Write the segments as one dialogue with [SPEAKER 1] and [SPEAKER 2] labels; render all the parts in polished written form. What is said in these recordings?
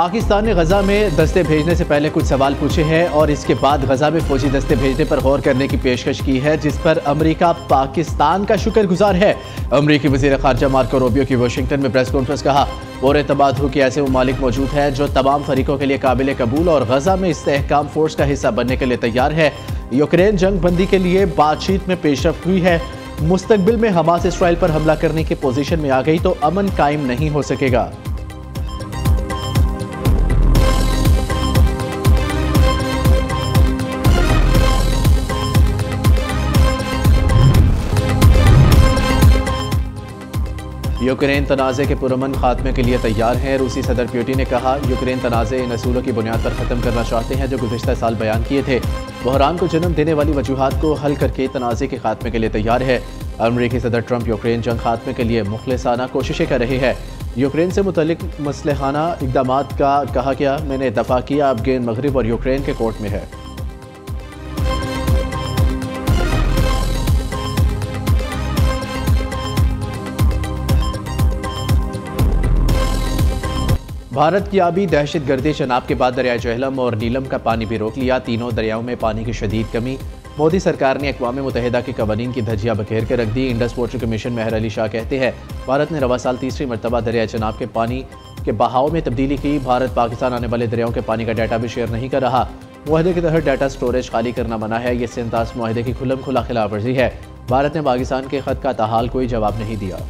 [SPEAKER 1] पाकिस्तान ने गजा में दस्ते भेजने से पहले कुछ सवाल पूछे हैं और इसके बाद गजा में फौजी दस्ते भेजने पर गौर करने की पेशकश की है, जिस पर अमेरिका पाकिस्तान का शुक्रगुजार है। अमेरिकी वज़ीर ख़ारजा मार्को रूबियो की वाशिंगटन में प्रेस कॉन्फ्रेंस कहा, पूरे तबादलों के ऐसे ममालिक मौजूद हैं जो तमाम फरीकों के लिए काबिल कबूल और गजा में इस्तेहकाम फोर्स का हिस्सा बनने के लिए तैयार है। यूक्रेन जंग बंदी के लिए बातचीत में पेशरफ्त हुई है। मुस्तकबिल में हमास इसराइल पर हमला करने की पोजीशन में आ गई तो अमन कायम नहीं हो सकेगा। यूक्रेन तनाज़े के पुरअमन खात्मे के लिए तैयार है। रूसी सदर पुतिन ने कहा, यूक्रेन तनाज़े इन असूलों की बुनियाद पर ख़त्म करना चाहते हैं जो गुज़िश्ता साल बयान किए थे। बहरान को जन्म देने वाली वजूहात को हल करके तनाज़े के खात्मे के लिए तैयार है। अमेरिकी सदर ट्रंप यूक्रेन जंग खात्मे के लिए मुखलिसाना कोशिशें कर रहे हैं। यूक्रेन से मुतल्लिक मसलहाना इक़दाम का कहा गया, मैंने दफ़ा किया, अब गेंद मगरिब और यूक्रेन के कोर्ट में है। भारत की आबी दहशत गर्दी शनाब के बाद दरिया झेलम और नीलम का पानी भी रोक लिया। तीनों दरियाओं में पानी की शदीद कमी। मोदी सरकार ने अक़वाम मुत्तहिदा के कवानीन की धज्जियां बखेर के रख दी। इंडस वाटर कमीशन मेहर अली शाह कहते हैं, भारत ने रवा साल तीसरी मरतबा दरिया चनाब के पानी के बहाव में तब्दीली की। भारत पाकिस्तान आने वाले दरियाओं के पानी का डाटा भी शेयर नहीं कर रहा। मुआहदे के तहत डाटा स्टोरेज खाली करना मना है। ये सिंतास मुआहदे की खुल्लम खुला खिलाफ वर्जी है। भारत ने पाकिस्तान के खत का ताहाल कोई जवाब नहीं दिया।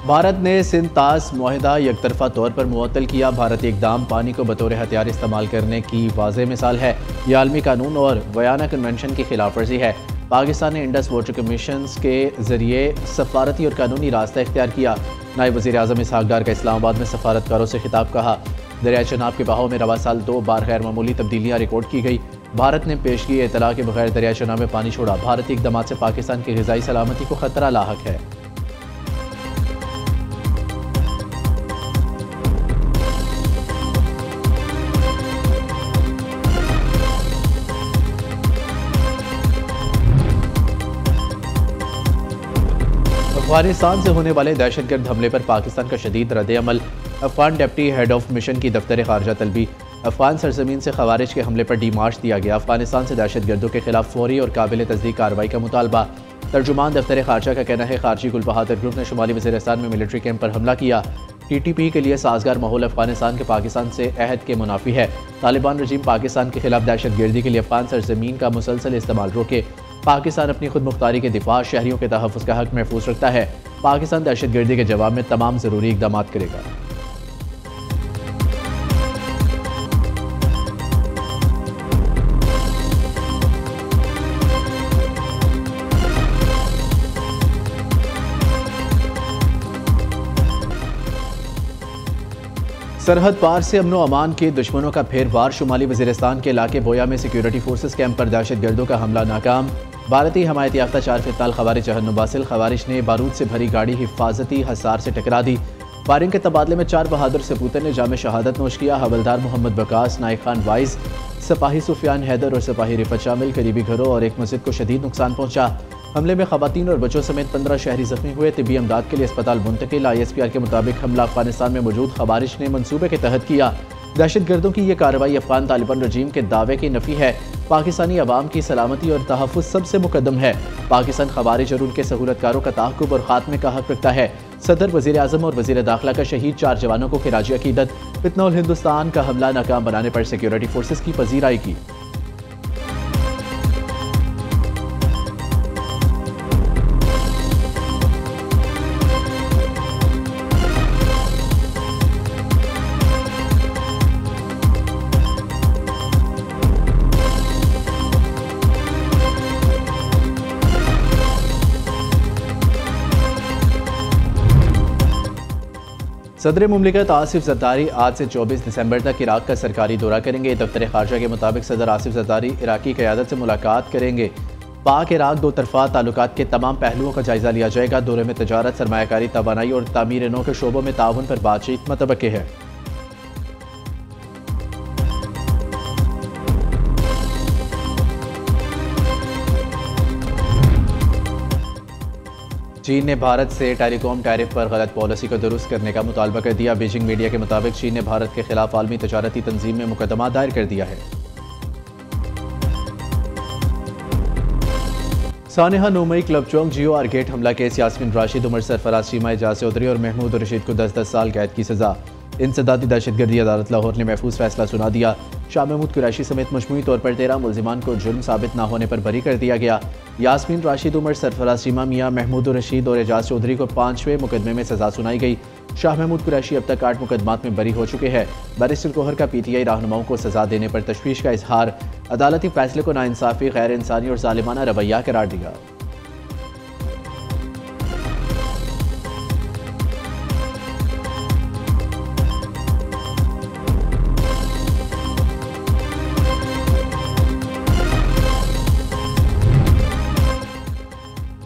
[SPEAKER 1] भारत ने सिंतास मुआहदा यकतरफा तौर पर मुअत्तल किया। भारतीय इक़दाम पानी को बतौर हथियार इस्तेमाल करने की वाज़ेह मिसाल है। यह आलमी कानून और वयाना कन्वेंशन की खिलाफ वर्जी है। पाकिस्तान ने इंडस वाटर कमीशन के जरिए सफारती और कानूनी रास्ता इख्तियार किया। नायब वज़ीर आज़म इसहाक डार का इस्लामाबाद में सफारतकारों से खिताब कहा, दरिया चनाब के बहाव में रवा साल 2 बार गैर मामूली तब्दीलियाँ रिकॉर्ड की गई। भारत ने पेशगी इतला के बगैर दरिया चनाब में पानी छोड़ा। भारतीय इक़दाम से पाकिस्तान की ग़िज़ाई सलामती को खतरा लाहक है। अफगानिस्तान से होने वाले दहशतगर्द हमले पर पाकिस्तान का शदीद रद्द-ए-अमल। Afghan deputy head of mission की दफ्तर खारजा तलबी। अफगान सरजमीन से खवारिज के हमले पर डीमार्च दिया गया। अफगानिस्तान से दहशतगर्दों के खिलाफ फौरी और काबिल तस्दीक कार्रवाई का मुतालबा। तर्जुमान दफ्तर खारजा का कहना है, खारजी गुल बहादुर ग्रुप ने शुमाली वज़ीरिस्तान में मिलिट्री कैंप पर हमला किया। TTP के लिए साजगार माहौल अफगानिस्तान के पाकिस्तान से अहद के मुनाफी है। तालिबान रजीम पाकिस्तान के खिलाफ दहशतगर्दी के लिए अफगान सरजमीन का मुसलसल इस्तेमाल रोके। पाकिस्तान अपनी खुद मुख्तारी के दिफा, शहरियों के तहफ़्फ़ुज़ का हक महफूज रखता है। पाकिस्तान दहशतगर्दी के जवाब में तमाम ज़रूरी इक़दाम करेगा। सरहद पार से अमनो अमान के दुश्मनों का फिर वार। शुमाली वज़ीरिस्तान के इलाके बोया में सिक्योरिटी फोर्सेस कैंप पर दहशतगर्दों का हमला नाकाम। भारतीय हमायत याफ्ता 4 फित्ताल खवारिज जहन्नुम बासिल। खवारिज ने बारूद से भरी गाड़ी हिफाजती हसार से टकरा दी। फायरिंग के तबादले में 4 बहादुर सपूतों ने जाम शहादत नोश किया। हवलदार मोहम्मद बकास, नाइक खान वाइज, सिपाही सुफियान हैदर और सिपाही रिफत शामिल। करीबी घरों और एक मस्जिद को शदीद नुकसान पहुंचा। हमले में खवातीन और बच्चों समेत 15 शहरी जख्मी हुए। तिब्बी अमदाद के लिए अस्पताल मुंतकिल। ISPR के मुताबिक हमला अफगानिस्तान में मौजूद खवारिज ने मंसूबे के तहत किया। दहशतगर्दों की यह कार्रवाई अफगान तालिबान रजीम के दावे की नफी है। पाकिस्तानी अवाम की सलामती और तहफ़्फ़ुज़ सबसे मुकद्दम है। पाकिस्तान खवारिज और उनके सहूलतकारों का ताक़ुब और ख़ात्मे का हक रखता है। सदर, वज़ीर आज़म और वज़ीर दाखिला का शहीद 4 जवानों को खिराज अक़ीदत। फितना हिंदुस्तान का हमला नाकाम बनाने पर सिक्योरिटी फोर्सेस की पजीराई की। सदर मुमलिकत आसिफ ज़रदारी आज से 24 दिसंबर तक इराक का सरकारी दौरा करेंगे। दफ्तर खारजा के मुताबिक सदर आसिफ ज़रदारी इराकी क़यादत से मुलाकात करेंगे। पाक इराक दो तरफ़ा ताल्लुकात के तमाम पहलुओं का जायज़ा लिया जाएगा। दौरे में तजारत, सरमायाकारी, तवानाई और तामीर नौ के शोबों में ताउन पर बातचीत मतबक्के है। चीन ने भारत से टेलीकॉम टैरिफ पर गलत पॉलिसी को दुरुस्त करने का मुतालबा कर दिया। बीजिंग मीडिया के मुताबिक चीन ने भारत के खिलाफ आलमी तजारती तंजीम में मुकदमा दायर कर दिया है। सानेहा 9 मई क्लब चौक GOR गेट हमला केस यास्मीन राशिद, उमर सरफराज, शीमा एजाज चौधरी और महमूद रशीद को 10-10 साल कैद की सजा। इंसदादी दहशतगर्दी अदालत लाहौर ने महफूज फैसला सुना दिया। शाह महमूद कुरैशी समेत मजमूई तौर पर 13 मुल्जिमान को जुर्म साबित न होने पर बरी कर दिया गया। यास्मीन राशिद, उमर सरफराज, शीमा मियाँ, महमूद रशीद और एजाज चौधरी को 5वें मुकदमे में सजा सुनाई गई। शाह महमूद कुरैशी अब तक 8 मुकदमात में बरी हो चुके हैं। बैरिस्टर कोहर का PTI रहनुमाओं को सजा देने पर तशवीश का इजहार, अदालती फैसले को नाइंसाफी, गैर इंसानी और जालिमाना रवैया करार दिया।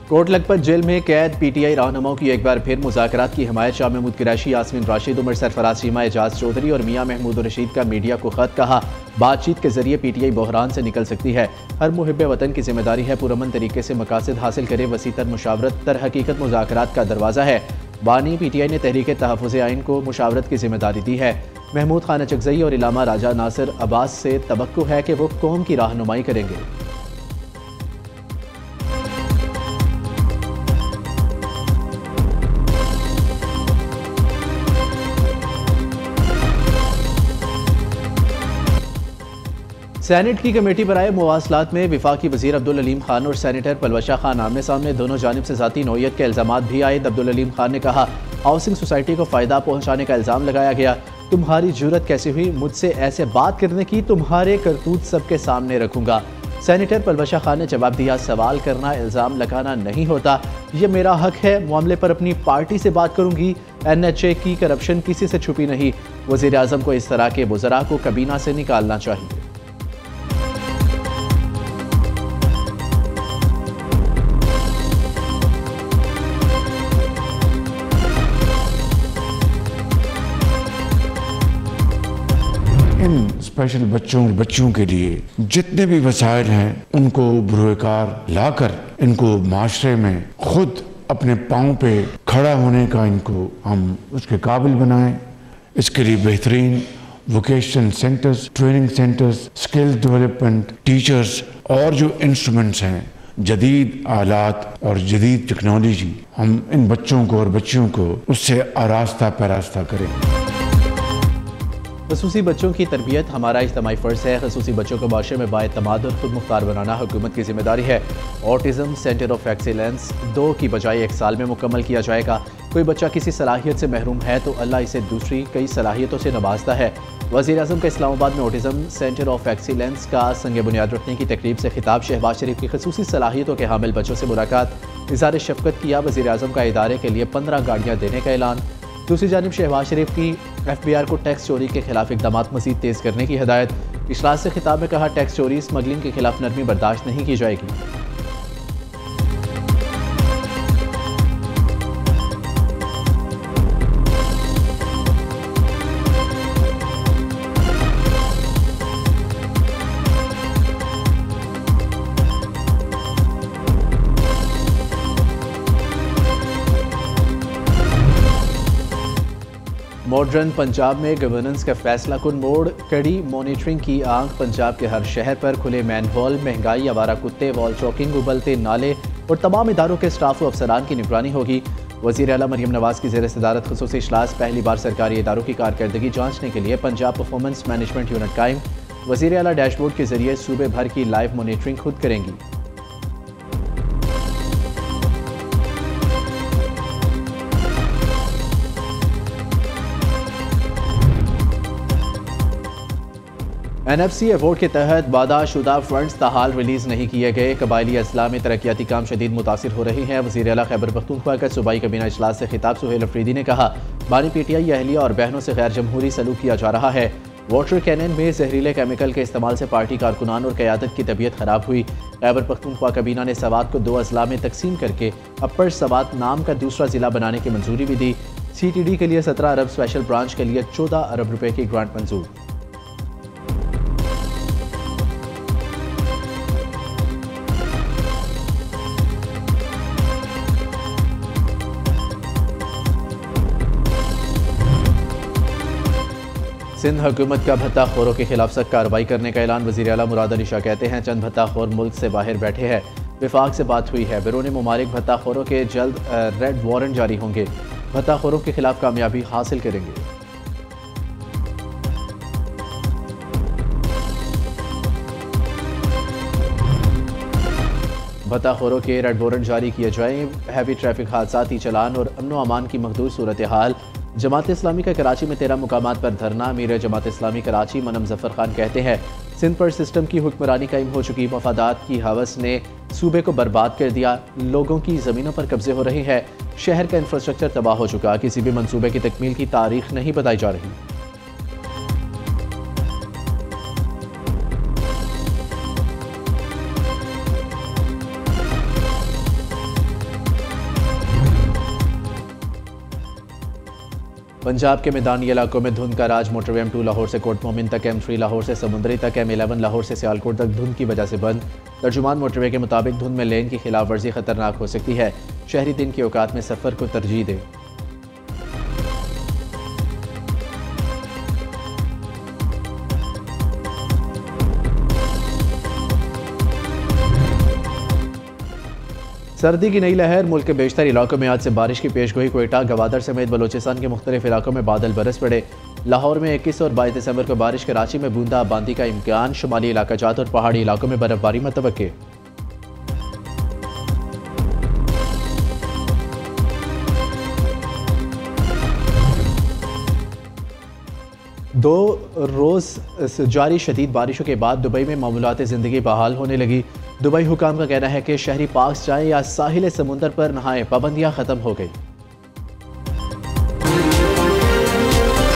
[SPEAKER 1] कोट लखपत जेल में कैद PTI रहनुमाओं की एक बार फिर मुज़ाकरात की हिमायत। शाह महमूद कुरैशी, यास्मीन राशिद, उमर सरफराज, शीमा एजाज चौधरी और मियाँ महमूद रशीद का मीडिया को खत कहा, बातचीत के जरिए PTI बहरान से निकल सकती है। हर मुहिब वतन की जिम्मेदारी है पुरअमन तरीके से मकासद हासिल करे। वसीतर मुशावरत तर हकीकत मुज़ाकरात का दरवाज़ा है। बानी PTI ने तहरीक तहफ़्फ़ुज़ आइन को मुशावरत की जिम्मेदारी दी है। महमूद खान चकजई और इलामा राजा नासिर अब्बास से तवक्को है कि वो कौम की रहनुमाई करेंगे। सेनेट की कमेटी पर आए मुवासलात में वफाकी वज़ीर अब्दुल अलीम खान और सेनेटर पलवशा खान आमने सामने, दोनों जानिब से ज़ाती नौयत के इल्ज़ामात भी आए। अब्दुल अलीम खान ने कहा, हाउसिंग सोसाइटी को फ़ायदा पहुँचाने का इल्ज़ाम लगाया गया। तुम्हारी जुर्रत कैसे हुई मुझसे ऐसे बात करने की? तुम्हारे करतूत सबके सामने रखूंगा। सेनेटर पलवशा खान ने जवाब दिया, सवाल करना इल्ज़ाम लगाना नहीं होता, ये मेरा हक है। मामले पर अपनी पार्टी से बात करूंगी। NHA की करप्शन किसी से छुपी नहीं। वज़ीर आज़म को इस तरह के बुज़रा को कबीना से निकालना चाहिए।
[SPEAKER 2] इन स्पेशल बच्चों के लिए जितने भी वसाइल हैं उनको बुरोकार लाकर इनको माशरे में खुद अपने पाँव पे खड़ा होने का इनको हम उसके काबिल बनाएं। इसके लिए बेहतरीन vocational centres, training centres, skill development, teachers और जो इंस्ट्रूमेंट्स हैं, जदीद आलात और जदीद टेक्नोलॉजी, हम इन बच्चों को और बच्चियों को उससे आरास्ता पैरास्ता करें।
[SPEAKER 1] खसूसी बच्चों की तरबियत हमारा इज्तिमाई फ़र्ज़ है। खसूसी बच्चों को माशरे में बाएतमाद और खुद मुख्तार बनाना हुकूमत की जिम्मेदारी है। ऑटिज़म सेंटर ऑफ एक्सीलेंस 2 की बजाय 1 साल में मुकम्मल किया जाएगा। कोई बच्चा किसी सलाहियत से महरूम है तो अल्लाह इसे दूसरी कई सलाहियतों से नवाजता है। वज़ीर आज़म का इस्लामाबाद में ऑटिज़म सेंटर ऑफ एक्सीलेंस का संग बुनियाद रखने की तकरीब से खिताब। शहबाज शरीफ की खसूसी सलाहियतों के हामिल बच्चों से मुलाकात, इज़हार शफ़क़त किया। वज़ीर आज़म का इदारे के लिए 15 गाड़ियाँ देने का ऐलान। दूसरी जानिब शहबाज शरीफ की FBR को टैक्स चोरी के खिलाफ इक़दाम मज़ीद तेज़ करने की हिदायत। इजलास से खिताब में कहा, टैक्स चोरी, स्मगलिंग के खिलाफ नरमी बर्दाश्त नहीं की जाएगी। मॉडर्न पंजाब में गवर्नेंस का फैसला कुन मोड़, कड़ी मॉनिटरिंग की आंख पंजाब के हर शहर पर। खुले मैन होल, महंगाई, आवारा कुत्ते, वॉल चौकिंग, उबलते नाले और तमाम इदारों के स्टाफ व अफसरान की निगरानी होगी। वज़ीर आला मरियम नवाज की ज़ेर सदारत ख़ुसूसी इजलास। पहली बार सरकारी इदारों की कारकर्दगी जांचने के लिए पंजाब परफॉर्मेंस मैनेजमेंट यूनिट कायम। वज़ीर आला डैशबोर्ड के जरिए सूबे भर की लाइव मॉनिटरिंग खुद करेंगी। NFC अवार्ड के तहत वादाशुदा फंड्स ताहाल रिलीज नहीं किए गए। कबायली अजला में तरक्याती काम शदीद मुतासिर हो रहे हैं। वज़ीर आला खैबर पख्तूनख्वा का सूबाई कबीना इजलास से खिताब सुहेल अफरीदी ने कहा, बानी PTI अहलिया और बहनों से गैर जमहूरी सलूक किया जा रहा है। वाटर कैनन में जहरीले केमिकल के इस्तेमाल से पार्टी कारकुनान और क़यादत की तबीयत खराब हुई। खैबर पख्तूनख्वा कबीना ने सवात को 2 अजला में तकसीम करके अपर सवात नाम का दूसरा जिला बनाने की मंजूरी भी दी। CTD के लिए 17 अरब, स्पेशल ब्रांच के लिए 14 अरब रुपए की ग्रांट मंजूर। सिंध हुकूमत का भत्ता खोरों के खिलाफ सख्त कार्रवाई करने का ऐलान। वज़ीर आला मुराद अली शाह कहते हैं चंद भत्ता खोर मुल्क से बाहर बैठे हैं, विफाक से बात हुई है, बैरून मुमालिक भत्ता खोरों के जल्द रेड वारंट जारी होंगे, भत्ता खोरों के खिलाफ कामयाबी हासिल करेंगे। भत्ताखोरों के रेड वारंट जारी किए जाएं, हैवी ट्रैफिक हादसाती चलान और अमन अमान की महदूद सूरत हाल। जमात इस्लामी का कराची में 13 मुकामात पर धरना। अमीर जमात इस्लामी कराची मनम जफर खान कहते हैं सिंध पर सिस्टम की हुक्मरानी कायम हो चुकी, मफादात की हवस ने सूबे को बर्बाद कर दिया, लोगों की ज़मीनों पर कब्जे हो रहे हैं, शहर का इंफ्रास्ट्रक्चर तबाह हो चुका, किसी भी मनसूबे की तकमील की तारीख नहीं बताई जा रही। पंजाब के मैदानी इलाकों में धुंध का राज। मोटरवे M2 लाहौर से कोट मोमिन तक, M3 लाहौर से समुंदरी तक, M11 लाहौर से सियालकोट तक धुंध की वजह से बंद। तर्जुमान मोटरवे के मुताबिक धुंध में लेन की खिलाफ वर्जी खतरनाक हो सकती है, शहरी दिन के औकात में सफर को तरजीह दें। सर्दी की नई लहर। मुल्क के बेशतर इलाकों में आज से बारिश की पेशगोई। कोयटा, गवादर समेत बलोचिस्तान के मुख्तलिफ इलाकों में बादल बरस पड़े। लाहौर में 21 और 22 दिसंबर को बारिश, कराची में बूंदाबांदी का इम्कान, शुमाली इलाका जात और पहाड़ी इलाकों में बर्फबारी मुतवक्के। दो रोज़ जारी शदीद बारिशों के बाद दुबई में मामूलात ज़िंदगी बहाल होने लगी। दुबई हुकाम का कहना है कि शहरी पार्क जाएं या साहिल समुंदर पर नहाएं, पाबंदियां ख़त्म हो गई।